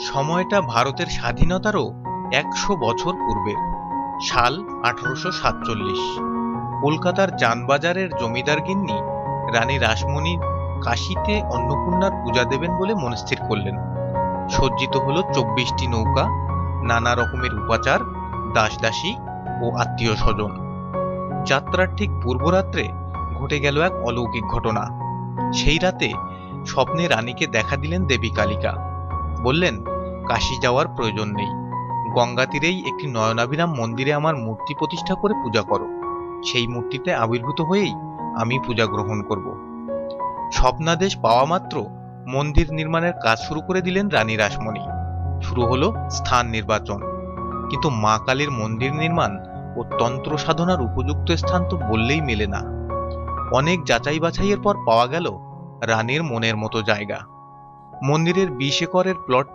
সময়টা ভারতের স্বাধীনতারও 100 বছর পূর্বের। সাল 1847। কলকাতার জানবাজারের জমিদার গিন্নি রানী রাসমণি কাশীতে অন্নপূর্ণার পূজা দেবেন বলে মনস্থির করলেন। সজ্জিত হল 24টি নৌকা, নানা রকমের উপাচার, দাসদাসী ও আত্মীয় স্বজন। যাত্রার ঠিক পূর্বরাত্রে ঘটে গেল এক অলৌকিক ঘটনা। সেই রাতে স্বপ্নে রানীকে দেখা দিলেন দেবী কালিকা। বললেন, কাশী যাওয়ার প্রয়োজন নেই, গঙ্গা তীরেই একটি নয়নাভিরাম মন্দিরে আমার মূর্তি প্রতিষ্ঠা করে পূজা করো। সেই মূর্তিতে আবির্ভূত হয়েই আমি পূজা গ্রহণ করব। স্বপ্নাদেশ পাওয়া মাত্র মন্দির নির্মাণের কাজ শুরু করে দিলেন রানী রাসমণি। শুরু হলো স্থান নির্বাচন। কিন্তু মা কালীর মন্দির নির্মাণ ও তন্ত্র সাধনার উপযুক্ত স্থান তো বললেই মেলে না। অনেক যাচাই বাছাইয়ের পর পাওয়া গেল রানীর মনের মতো জায়গা। মন্দিরের 20 একরের প্লটটি